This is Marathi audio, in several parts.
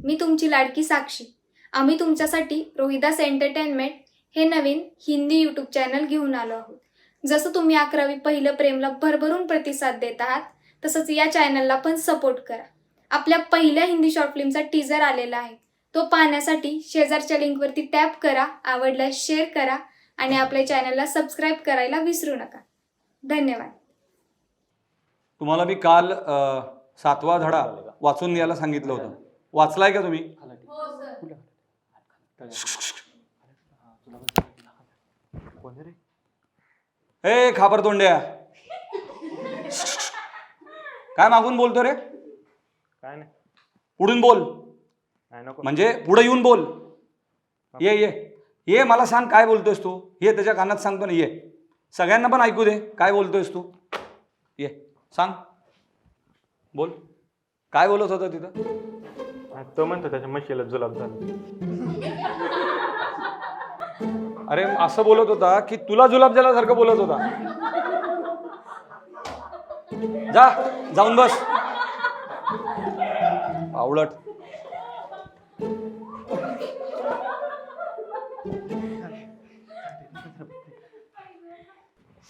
मी तुमची लाडकी साक्षी. आम्ही तुमच्यासाठी रोहिदास एंटरटेनमेंट हे नवीन हिंदी यूट्यूब चॅनल घेऊन आलो आहोत. जसं तुम्ही 11वी पहिलं प्रेमला भरभरून प्रतिसाद देत आहात, तसंच या चॅनलला पण सपोर्ट करा. आपल्या पहिल्या हिंदी शॉर्ट फिल्मचा टीजर आलेला आहे. तो पाहण्यासाठी शेजारच्या लिंकवरती टॅप करा, आवडल्यास शेअर करा आणि आपल्या चॅनलला सबस्क्राईब करायला विसरू नका. धन्यवाद. तुम्हाला मी काल 7वा धडा वाचून द्यायला सांगितलं होतं. वाचलाय का तुम्ही? ए खापर तोंड्या, काय मागून बोलतो रे? काय नाही, पुढून बोल. नाही नको. म्हणजे पुढे येऊन बोल. ये ये ये, मला सांग काय बोलतोयस तू? ये त्याच्या कानात सांगतो ना, ये सगळ्यांना पण ऐकू दे काय बोलतोयस तू. ये सांग, बोल काय बोलत होता तिथं? तो म्हणतो त्याच्या म्हशीला जुलाब झाला. अरे असं बोलत होता की तुला जुलाब झाल्यासारखं बोलत होता. जा जाऊन बस आवळट.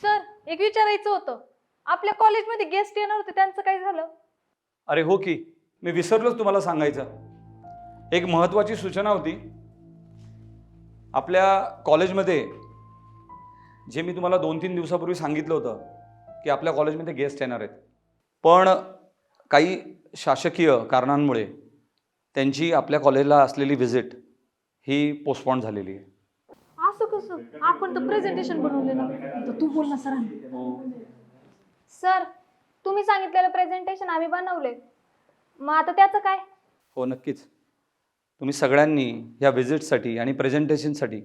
सर, एक विचारायचं होतं. आपल्या कॉलेजमध्ये गेस्ट येणार होते, त्यांचं काय झालं? अरे हो की, मी विसरलोच तुम्हाला सांगायचं. एक महत्त्वाची सूचना होती. आपल्या कॉलेजमध्ये जे मी तुम्हाला 2-3 दिवसापूर्वी सांगितलं होतं की आपल्या कॉलेजमध्ये गेस्ट येणार आहेत, पण काही शासकीय कारणांमुळे त्यांची आपल्या कॉलेजला असलेली व्हिजिट ही पोस्टपोन झालेली आहे. असं कसं? आपण तर प्रेझेंटेशन बनवलेलं. तर तू बोल ना सरांनी. सर, तुम्ही सांगितलेलं प्रेझेंटेशन आम्ही बनवले, मग आता त्याचं काय? हो नक्कीच. तुम्ही सगळ्यांनी ह्या व्हिजिटसाठी आणि प्रेझेंटेशनसाठी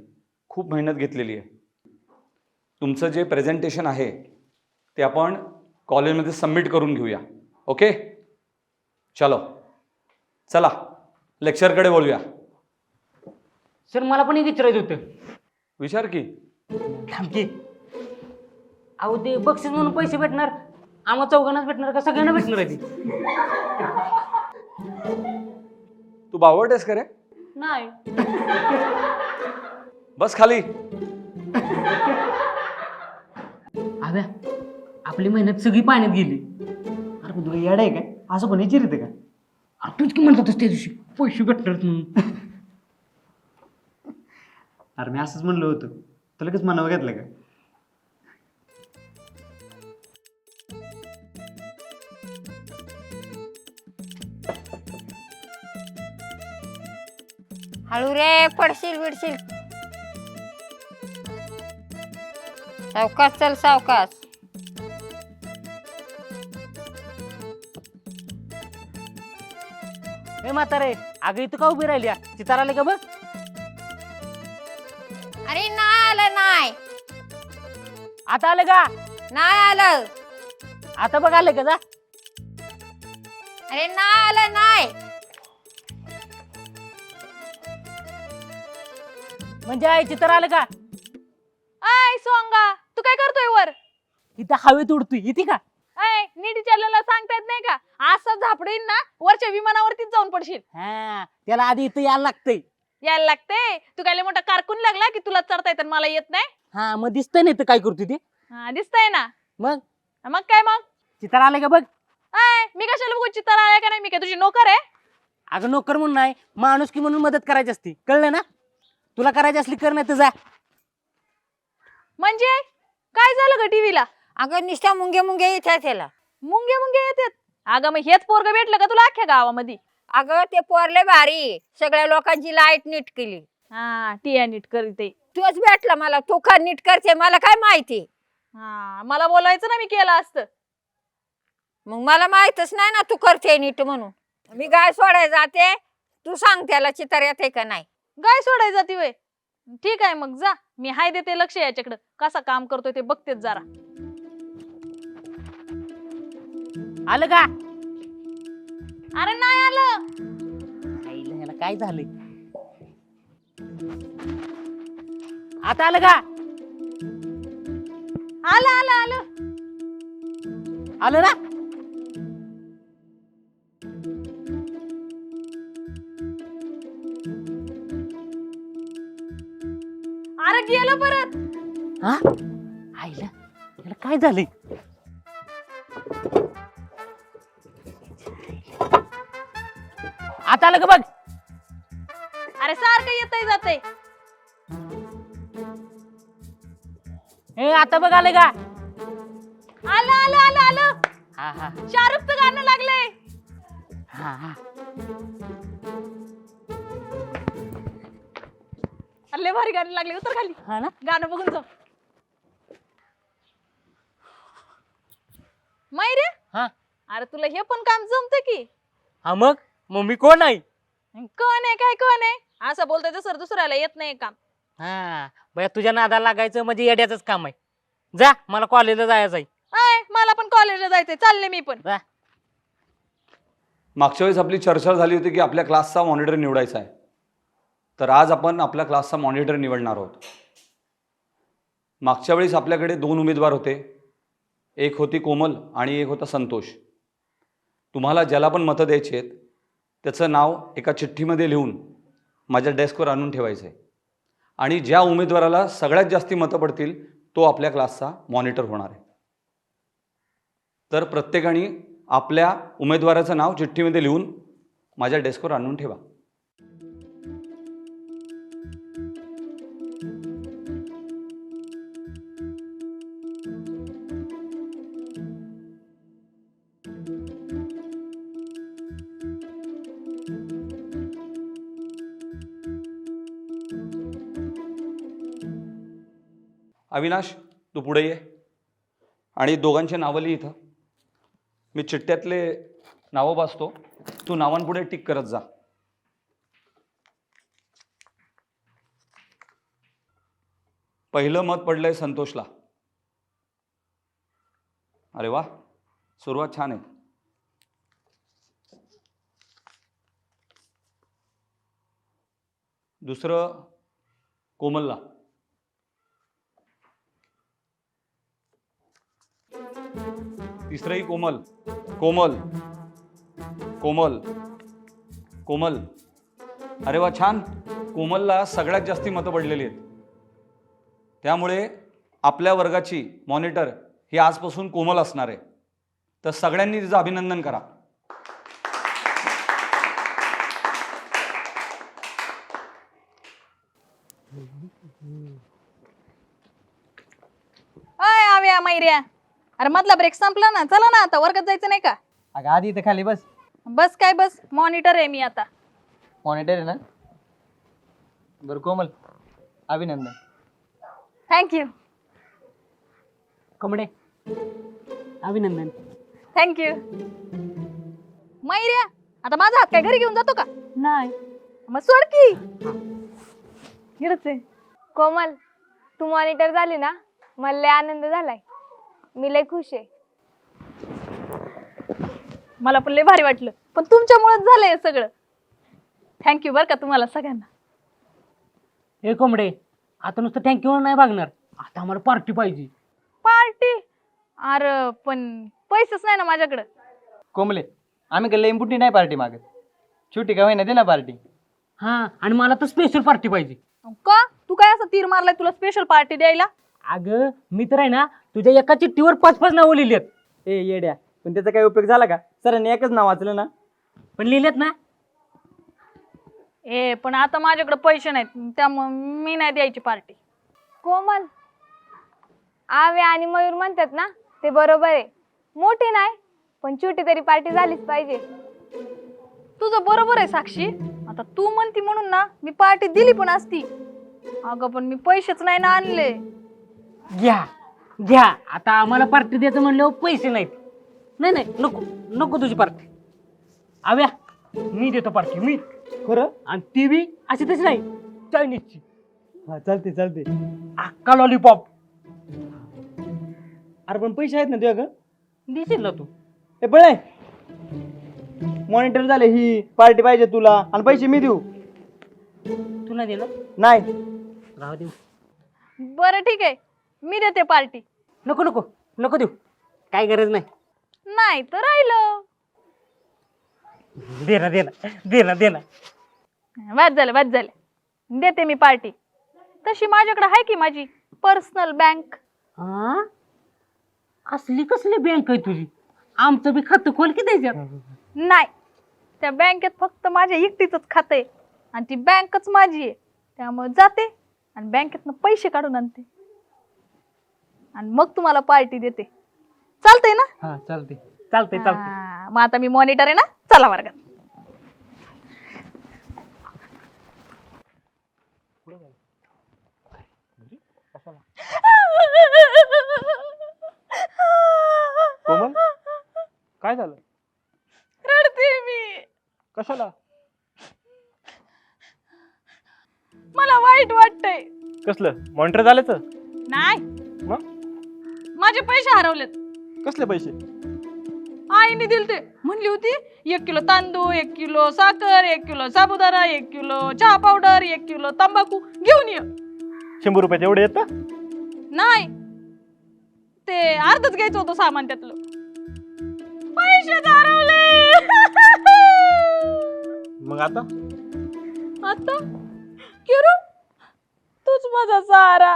खूप मेहनत घेतलेली आहे. तुमचं जे प्रेझेंटेशन आहे ते आपण कॉलेजमध्ये सबमिट करून घेऊया. ओके, चलो चला लेक्चरकडे बोलूया. सर, मला पण एक विचारायचं होतं. विचार की. थांब की. अहो, ते बक्षीस म्हणून पैसे भेटणार, आम्हा चौघांनाच भेटणार का सगळ्यांना भेटणार आहे ती? तू बावट आहेस का रे? नाही. बस खाली. अबे, आपली मेहनत सगळी पाण्यात गेली. अरे पण तुला येड आहे काय? असं पण विचार येतं का? अरे तूच की म्हणत होतास त्या दिवशी पैसे भेटणार म्हणून. अरे मी असंच म्हणलं होतं, तुला लगेच मनावर घेतलं का? हळू रे, पडशील बिडशील. सावकाश चल, सावकाश. ए म्हातारे, अगं इथं का उभी राहिली? चितार आले का बघ? अरे नाही आलं, नाही आता आलं का? नाही आलं. आता बघ आलं का? जा. अरे नाही आलं, नाही. म्हणजे आई चितार आलं का? आय सोंगा, तू काय करतोय वर? इथं हवेत उडतोय, येते का? आय, नीट विचारलेला सांगता येत नाही का? असं झापडीन ना, वरच्या विमानावरतीच जाऊन पडशील. हा, त्याला आधी इथं यायला लागतंय. यायला लागते. तू काय लय मोठा कारकून लागला की तुला चढता येत मला येत नाही? हा, मग दिसतंय ना इथं काय करतोय ते? हा, दिसतंय ना. मग मग काय मग? चितार आलं का बघ? आय, मी कशाला बघू चित्तर आलाय का नाही? मी काय तुझी नोकर आहे? अगं नोकर म्हणून नाही, माणूस की म्हणून मदत करायची असती, कळलं ना? तुला करायची असली कर, नाही तर जा. म्हणजे काय झालं ग टीव्हीला? अगं निष्ठा मुंगे मुंगे येतात त्याला. मुंगे मुंगे येतात? अगं मग हेच पोरग भेटलं का तुला अख्ख्या गावामध्ये? अगं ते पोरले भारी, सगळ्या लोकांची लाईट नीट केली. हा, टिया नीट करते. तूच भेटला मला, तू का नीट करते मला काय माहिती. हा, मला बोलायचं ना, मी केलं असतं. मग मला माहितच नाही ना तू करते नीट म्हणून. मी गाय सोडायला जाते, तू सांग त्याला चितार येते का नाही. गाय सोडाय जाती वय? ठीक आहे, मग जा. मी हाय देते लक्ष याच्याकडं, कसा काम करतोय ते बघतेच जरा. आलं का? अरे नाही आलं. आईला ह्याला काय झालंय? आता आलं का? आलं आलं आलं. आलं ना? हा आईला याला काय झालंय? आता आलं का बघ. अरे सारखं येतंय जातंय. ए आता बघ आलं का? आलं आलं आलं आलं. हा हा शाहरुखचं गाणं लागलंय. हा हा लय भारी गाणं लागले. उतर खाली. हा ना. गाणं बघून जाऊ. रे हा अरे तुला हे पण काम जमतं की. हा मग मम्मी कोण आहे? कोण आहे काय कोण आहे असं बोलतोय जसं दुसऱ्याला येत नाही काम. हा बया तुझ्या नादाला लागायचं म्हणजे येड्याचंच काम आहे. जा मला कॉलेजला जायचं आहे. आय मला पण कॉलेजला जायचंय. चालले मी पण. जा. मागच्या वेळेस आपली चर्चा झाली होती की आपल्या क्लासचा मॉनिटर निवडायचा आहे. तर आज आपण आपल्या क्लासचा मॉनिटर निवडणार आहोत. मागच्या वेळेस आपल्याकडे 2 उमेदवार होते. एक होती कोमल आणि एक होता संतोष. तुम्हाला ज्याला पण मतं द्यायची आहेत त्याचं नाव एका चिठ्ठीमध्ये लिहून माझ्या डेस्कवर आणून ठेवायचं आहे. आणि ज्या उमेदवाराला सगळ्यात जास्ती मतं पडतील तो आपल्या क्लासचा मॉनिटर होणार आहे. तर प्रत्येकाने आपल्या उमेदवाराचं नाव चिठ्ठीमध्ये लिहून माझ्या डेस्कवर आणून ठेवा. अविनाश तू पुढे ये आणि दोघांचे नावं लिही इथं. मी चिठ्ठ्यातले नावं वाचतो, तू नावांपुढे टिक करत जा. पहिलं मत पडलंय संतोषला. अरे वा, सुरुवात छान आहे. दुसरं कोमलला. तिसरंही कोमल. कोमल कोमल कोमल. अरे वा छान. कोमलला सगळ्यात जास्ती मतं पडलेली आहेत. त्यामुळे आपल्या वर्गाची मॉनिटर ही आजपासून कोमल असणार आहे. तर सगळ्यांनी तिचं अभिनंदन करा. अय आव्या मैऱ्या. अरे मधला ब्रेक संपला ना. चला ना आता वर्गात जायचं नाही का. अगं आधी इथं खाली बस. बस काय बस. मॉनिटर आहे मी आता. मॉनिटर आहे ना. बरं कोमल अभिनंदन. थँक्यू कमडे अभिनंदन. थँक्यू. मैऱ्या आता माझा हात काय घरी घेऊन जातो का. नाही. मग सोड की. इकडंच आहे. कोमल तू मॉनिटर झाली ना मला लय आनंद झालाय. मी लय खुश आहे. मला पण लय भारी वाटलं. पण तुमच्यामुळेच झालंय हे सगळं. थँक्यू बरं का तुम्हाला सगळ्यांना. हे कोंबडे आता नुसतं थँक्यू नाही बघणार. आता आम्हाला पार्टी पाहिजे. पार्टी. अरे पण पैसेच नाही ना माझ्याकडं. कोमले आम्ही काही इम्पुटी नाही पार्टी मागत. छोटी का होईना दे ना पार्टी. हा आणि मला तर स्पेशल पार्टी पाहिजे. का तू काय असं तीर मारलाय तुला स्पेशल पार्टी द्यायला. अगं मी तर आहे ना तुझ्या एका चिठ्ठीवर 5-5 नावं लिहिली आहेत. ए येड्या पण त्याचा काही उपयोग झाला का. सरांनी एकच नाव वाचलं ना. पण लिहिलेत ना. ए पण आता माझ्याकडे पैसे नाहीत त्यामुळे मी नाही द्यायची पार्टी. कोमल आवे आणि मयूर म्हणतात ना ते बरोबर आहे. मोठी नाही पण छोटी तरी पार्टी झालीच पाहिजे. तुझं बरोबर आहे साक्षी. आता तू म्हणती म्हणून ना मी पार्टी दिली पण असती. अगं पण मी पैसेच नाही ना आणले. घ्या घ्या. आता आम्हाला पार्टी द्यायचं म्हणल्यावर पैसे नाहीत. नाही नाही नको नको तुझी पार्टी. आव्या मी देतो पार्टी मी. खरं. आणि ती बी अशी तशी नाही चायनीजची. हा चालते चालते. अक्का लॉलीपॉप. अरे पण पैसे आहेत ना तुझ्या. देशील ना तू. ए बळ मॉनिटर झाले ही पार्टी पाहिजे तुला आणि पैसे मी देऊ. तू नाही देणार. नाही राहू दे. बरं ठीक आहे मी देते पार्टी. नको नको नको देऊ. काय गरज नाही. नाही तर राहिलं. दे ना दे ना दे ना दे ना. बाद झालं देते मी पार्टी. तशी माझ्याकडे आहे की माझी पर्सनल बँक. हा असली कसली बँक आहे तुझी? आमचं बी खातं खोल की त्याच्यात. नाही, त्या बँकेत फक्त माझ्या एकटीच खातं आहे आणि ती बँकच माझी आहे. त्यामुळे जाते आणि बँकेतनं पैसे काढून आणते आणि मग तुम्हाला पार्टी देते. चालतंय ना? हा चालते चालते चालते. हा, मग आता मी मॉनिटर आहे ना, चला वर्गात. कोमल काय झालं? रडते मी. कशाला? मला वाईट वाटतंय. कसलं मॉनिटर झाल्याचं? नाही, मग माझे पैसे हरवलेत. कसले पैसे? आईने दिले ते. म्हणली होती 1 किलो तांदूळ, 1 किलो साखर, 1 किलो साबुदाणा, 1 किलो चहा पावडर, 1 किलो तंबाखू घेऊन ये. 100 रुपये एवढे येतं? नाही, ते अर्धच घ्यायचं होतं सामान त्यातलं. पैसे हरवले. मग आता? आता किरू, तूच माझा सहारा.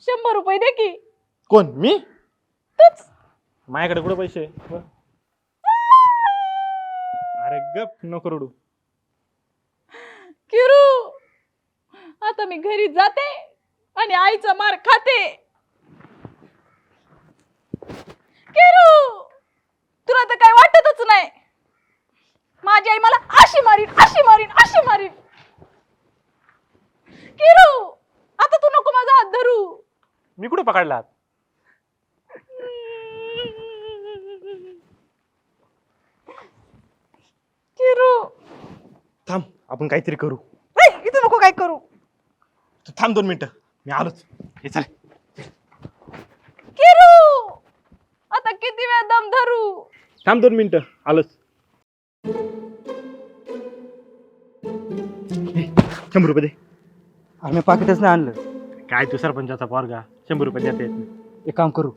100 रुपये दे की. कोण? मी? तूच. माझ्याकडे कुठे पैसे? अरे गप नको रडू. किरू, आता मी घरी जाते आणि आईचा मार खाते. किरू, तुला तर काय वाटतच नाही. माझी आई मला अशी मारीन, अशी मारीन, अशी मारीन. किरू, आता तू नको माझा हात धरू. मी कुठे पकडला हात? किरू, थांब, आपण काहीतरी करू. इथं नको काय करू. तू थांब 2 मिनिटं, मी आलोच. हे चल. किरू, आता किती वेळ दम धरू. थांब 2 मिनिटं, आलोच. 100 रुपये दे. आम्ही पाकिटच नाही आणलं. काय तू सरपंचाचा पोरगा, 100 रुपये देता येत नाही. एक काम करू,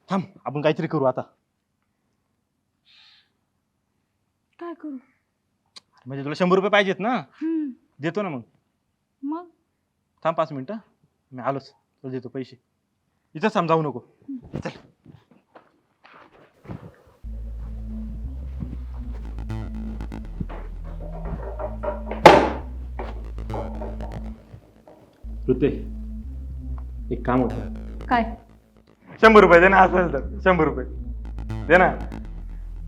थांब, आपण काहीतरी करू आता. काय करू? म्हणजे तुला 100 रुपये पाहिजेत ना? देतो ना मग. मग थांब 5 मिनिटं, मी आलोच. तुला देतो पैसे. इथं थांब, जाऊ नको. चल. ऋते, एक काम होतं. काय? 100 रुपये दे ना, असेल तर 100 रुपये दे ना.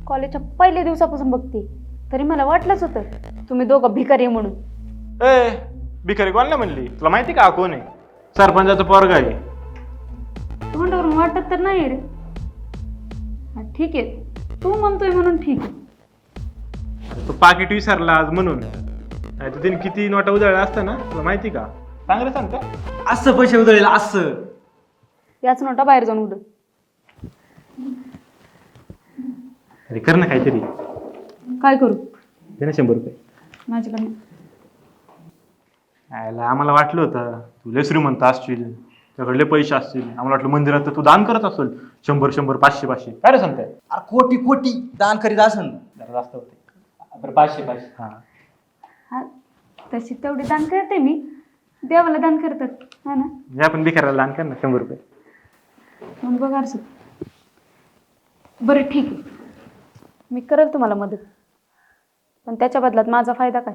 कॉलेजच्या पहिल्या दिवसापासून बघते, तरी मला वाटलंच होतं तुम्ही दोघं भिकारी आहे म्हणून. ए, भिकारी कोणाला म्हणली? तुला माहिती का हा कोण आहे? सरपंचाचा पोरगा आहे. तोंडावरून वाटत तर नाही रे. हा, ठीक आहे, तू म्हणतोय म्हणून ठीक आहे. तो पाकिट विसरला आज म्हणून. नाही तर तिने किती नोटा उधळल्या असता ना, तुला माहिती का? चांगलं सांग का? असं पैसे उधळेल असं. याच नोटा बाहेर जाऊन उडत. अरे कर ना काहीतरी. काय करू? दे ना 100 रुपये. माझ्याकडे आम्हाला वाटलं होतं तू लय श्रीमंत असशील, त्याकडले पैसे असतील. आम्हाला वाटलं मंदिरात तर तू दान करत असेल 100, 100, 500, 500. काय रे सांगताय? अरे कोटी कोटी दान करीत असन. जरा जास्त होते. बरं 500, 500. हा. हा, तशी तेवढी दान करते मी. देवाला दान करतात हा ना. मी आपण भिकाऱ्याला दान कर ना 100 रुपये. मग बघा अर्जुन. बरं ठीक आहे, मी करेल तुम्हाला मदत, पण त्याच्या बदल्यात माझा फायदा काय?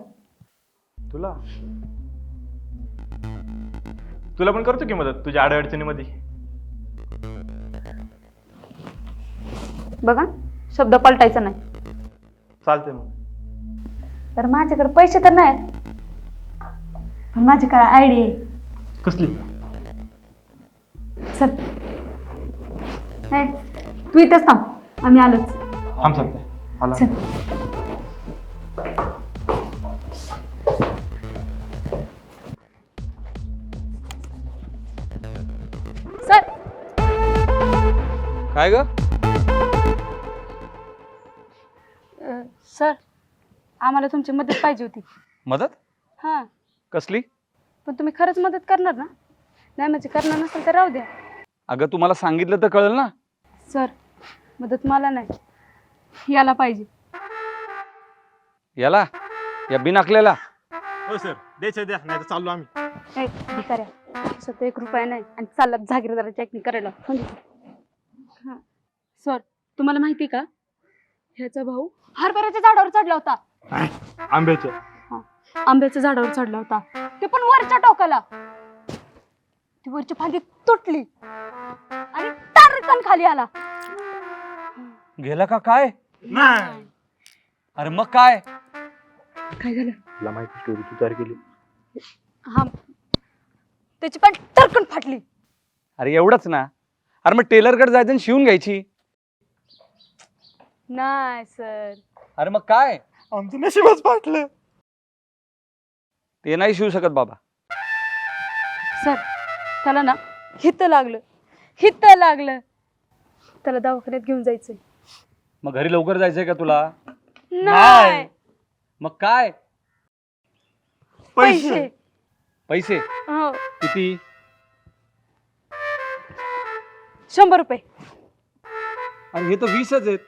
तुला तुला पण करतो की मदत तुझ्या अडचणीमध्ये. बघा, शब्द पलटायचा नाही. चालतंय मग. तर माझ्याकडे पैसे तर नाहीत, पण माझ्याकडे आयडिया आहे. कसली? चल, हे, तू इथंच थांब, आम्ही आलोच. थांब सांगते मला. चल. सर, काय ग? सर, आम्हाला तुमची मदत पाहिजे होती. मदत? हां, कसली? पण तुम्ही खरंच मदत करणार ना? नाही म्हणजे करणार नसेल तर राहू द्या. अगं तुम्हाला सांगितलं तर कळलं ना. सर मदत मला नाही, याला पाहिजे. याला, या बिनाकलेला. हो सर, द्यायचं द्या, नाही तर चाललो आम्ही. ए भिकाऱ्या, स्वतः 1 रुपया नाही आणि चालला जागीरदाराची ऍक्टिंग करायला. हां सर, तुम्हाला माहिती का ह्याचा भाऊ हरभऱ्याच्या झाडावर चढला होता. आंब्याच्या. आंब्याच्या झाडावर चढला होता, ते पण वरच्या टोकाला. ती वरची फांदी तुटली आणि टारकन खाली आला. गेला का काय? नाही. अरे मग काय? काय झालं? तुला माहिती स्टोरी तू तयार केली. हा, त्याची पण टरकन फाटली. अरे एवढंच ना. अरे मग टेलरकडे जायचं आणि शिवून घ्यायची. नाही सर. अरे मग काय? आमचं नशीबच फाटलं. ते नाही शिवू शकत बाबा. सर त्याला ना हित लागलं, त्याला दवाखान्यात घेऊन जायचंय. मग घरी लवकर जायचंय का तुला? नाही, मग काय? पैसे. पैसे हो, किती? 100 रुपये. अरे हे तर 20च आहेत.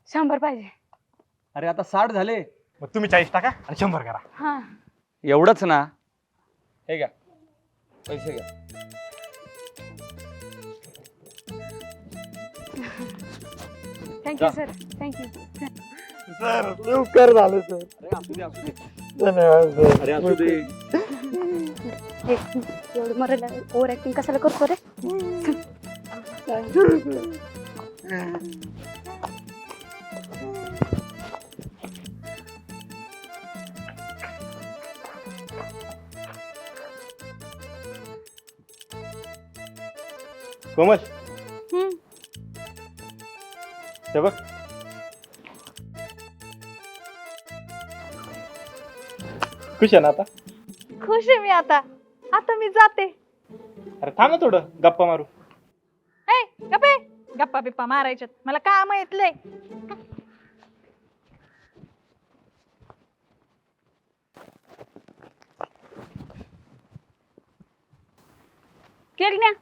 100 पाहिजे. अरे आता 60 झाले. मग तुम्ही 40 टाका आणि 100 करा. हा, एवढंच ना. हे घ्या पैसे घ्या. Thank you sir, thank you. सर लवकर झालं सर. अरे असू दे, असू दे. धन्यवाद सर. अरे असू दे. एवढं मरायला ओव्हर ऍक्टिंग कशाला करतो रे? कोमल, हे बघ. खुश आहे ना आता? खुश आहे मी आता. आता मी जाते. अरे थांब ना थोडं, गप्पा मारू. ए गप्पे, गप्पा बिप्पा मारायच्यात, मला काम येतलंय. केक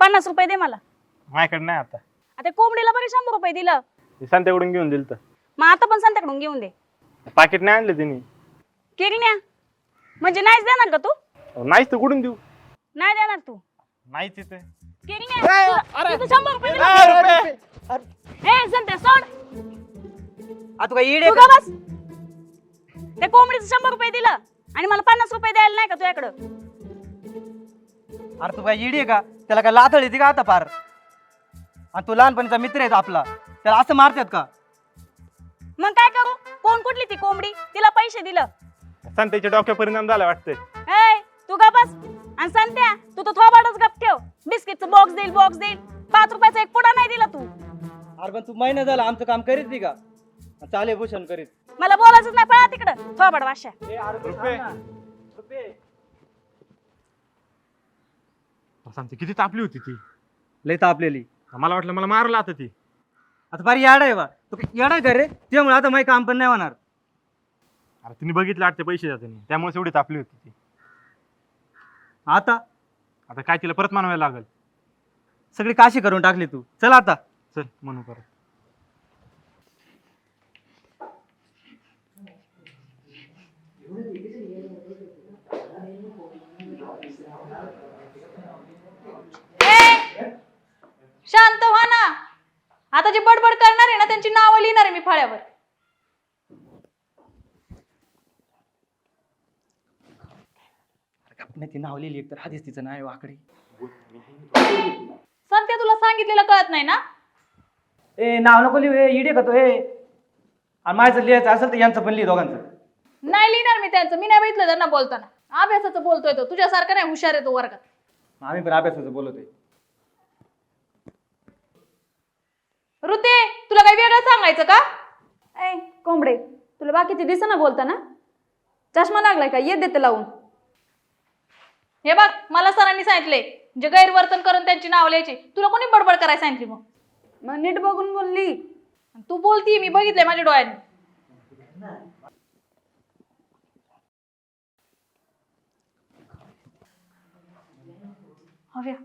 50 रुपये दे मला. माझ्याकडे नाही आता. आता कोंबडीला बरे 100 रुपये दिलं, संत्याकडून घेऊन दिल तर. मग आता पण संध्याकडून घेऊन दे. पाकिट नाही आणलं तिने. केक म्हणजे नाहीच देणार का तू? नाहीच तर कुठून देऊ? नाही देणार तू? नाहीच तिथे. केक 100 रुपये दिलं. ए संध्या सोड. आता काय इडे तू का बस. त्या कोंबडीचं 100 रुपये दिलं आणि मला 50 रुपये द्यायला नाही का तुझ्याकडं? अरे तू काय इडी आहे का? त्याला काय लाथळ येते का आता पार? आणि तू लहानपणीचा मित्र आहे आपला, त्याला असं मारतात का? मग काय करू? कोण कुठली ती कोंबडी? तिला पैसे दिलं. संत्याच्या डोक्यावर परिणाम झाला वाटतंय. ए तू का बस. आणि संध्या तू तर थोबाडच गप ठेव. बिस्किटचं बॉक्स देईल 5 रुपयाचा एक पुडा नाही दिला तू. अरे पण तू महिना झाला आमचं काम करीत नाही का? चाले भूषण करीत. मला बोलायचंच नाही, पळा तिकडं थोबाड वाशा. सांगते किती तापली होती ती. लय तापलेली. मला वाटलं मला मारला आता ती. आता फार याडा आहे बा. तू येडा का रे? त्यामुळे आता माझं काम पण नाही होणार. अरे तिने बघितलं वाटते पैसे जाते, त्यामुळे एवढी तापली होती ती. आता आता काय तिला परत मानवायला लागल. सगळी काशी करून टाकली तू. चल आता. चल म्हणू परत. शांत व्हा ना. आता जे बडबड करणार आहे ना त्यांची नावं लिहिणार आहे मी फळ्यावर. नाही ती नाव लिहिली तर आधीच तिचं नाव वाकडी. संत्या तुला सांगितलेलं कळत नाही ना? ए नाव नको लिहू. ए इडे का तो? ए आणि माझं लिहायचं असेल तर यांचं पण लिहि दोघांचं. नाही लिहिणार मी त्यांचं. मी नाही बघितलं त्यांना बोलताना. अभ्यासाचं बोलतोय तो. तुझ्यासारखं नाही हुशार आहे तो वर्गात. आम्ही पण अभ्यासाचं बोलतोय. ऋते तुला काही वेगळं सांगायचं का? ए कोंबडे, तुला बाकीचे दिसेना बोलताना? चष्मा लागलाय का? ये देते लावून. हे बघ मला सरांनी सांगितले जे गैरवर्तन करून त्यांची नाव लिहायची. तुला कोणी बडबड करायला सांगितली? मग नीट बघून बोलली. तू बोलती मी बघितलंय माझ्या डोळ्यांनी. जाऊया.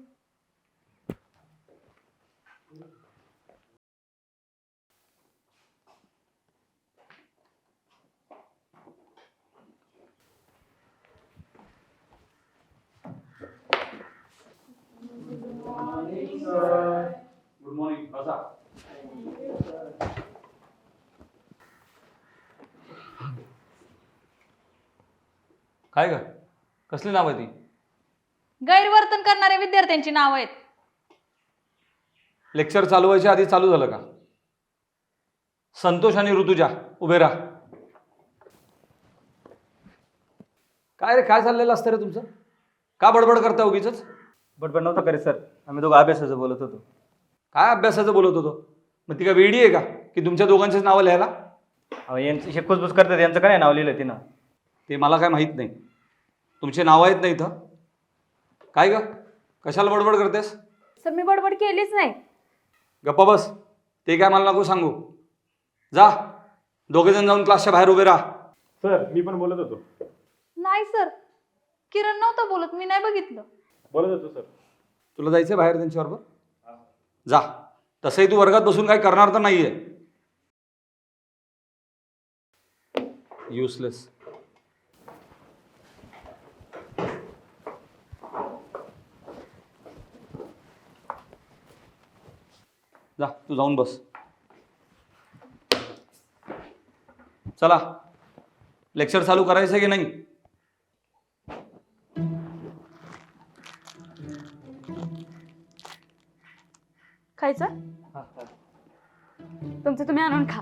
गुड मॉर्निंग बसा. काय ग कसली नाव आहे ती? गैरवर्तन करणाऱ्या विद्यार्थ्यांची नाव आहेत. लेक्चर चालू व्हायच्या आधी चालू झालं का? संतोष आणि ऋतुजा उभे राहा. काय रे काय चाललेलं असतं रे तुमचं? का बडबड करता उगीच? बडबड नव्हता करे सर, आम्ही दोघं अभ्यासाचं बोलत होतो. काय अभ्यासाचं बोलत होतो? मग ती का वेडी आहे का की तुमच्या दोघांचीच नावं लिहायला? अहो यांचं हे कुसबुस करतात, यांचं काय नाव लिहिलं तिनं? ते मला काय माहीत नाही. तुमचे नावं आहेत ना इथं? काय ग कशाला बडबड करतेस? सर मी बडबड केलीच नाही. गप्पा बस. ते काय मला नको सांगू. जा दोघे जण जाऊन क्लासच्या बाहेर उभे राहा. सर मी पण बोलत होतो. नाही सर, किरण नव्हता बोलत, मी नाही बघितलं. बोलत होतो सर. तुला जायचंय बाहेर त्यांच्याबरोबर? जा. तसंही तू वर्गात बसून काय करणार तर नाहीये. युजलेस. जा तू जाऊन बस. चला लेक्चर चालू करायचं की नाही? खायचं तुमचं तुम्ही आणून खा.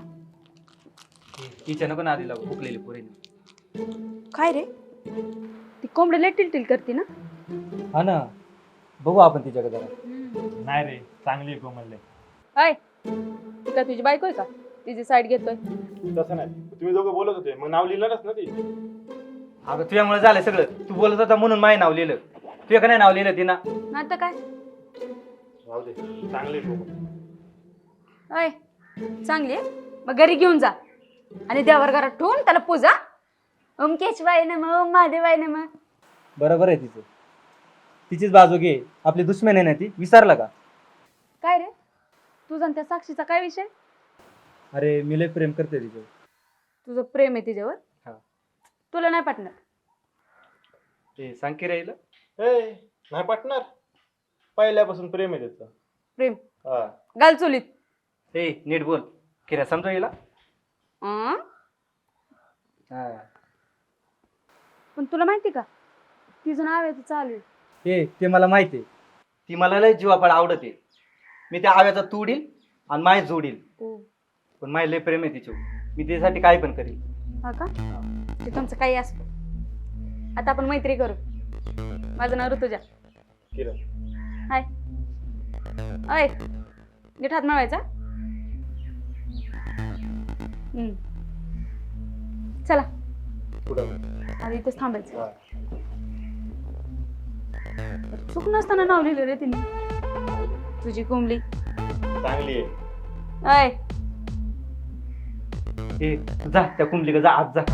तिच्या नको ना आधी लागू फुकलेली पोरीने. काय रे ती कोंबडीला टिलटिल करते ना? हा ना, बघू आपण तिच्याकडे जरा. नाही रे, चांगली आहे कोमलले. अय ती का तुझी बायको आहे का तिची साईड घेतोय? तसं नाही, तुम्ही दोघं बोलत होते मग नाव लिहिलंच ना ती. अगं तुझ्यामुळे झालं सगळं. तू बोलत होता म्हणून माझं नाव लिहिलं. तुझ्या का नाही नाव लिहिलं तिनं? नाही तर काय. राहू दे, चांगली आहे कोमल. अय चांगली आहे मग घरी घेऊन जा आणि देवावर घरात ठेवून त्याला पूजा. ओम केशवाय नमः ओम महादेवाय नमः. बरोबर आहे तिचं. तिचीच बाजू घे. आपली दुश्मन आहे ना ती, विसरला का? काय रे तुझा आणि त्या साक्षीचा काय विषय? अरे मी लय प्रेम करते तिचं. तुझं प्रेम आहे तिच्यावर? हा. तुला नाही पटणार? ते सांग की राहिलं. ए नाही पटणार. पहिल्यापासून प्रेम आहे त्याचं. प्रेम हा. घाल चुलीत. ए नीट बोल. किरा समजा येईल. अं? पण तुला माहिती का तिचं नाव आहे चालू आहे. ते मला माहिती आहे. ती मला लय जीवापाड आवडते. मी त्या आव्याचा तोडील आणि माय जोडील. पण माय लय प्रेम आहे तिच्यावर. मी त्यासाठी काय पण करेल. हा का? ते तुमचं काही असतं. आता आपण मैत्री करू. माझं नाव ऋतुजा. किरण. हाय. अय नीट हात मिळवायचा. चला पुढं. आधी इथेच थांबायचं. चूक नसताना नाव लिहिलं रे तिने. तुझी कोंबली चांगली आहे. अय ए जा त्या कुंडली जा आज जा.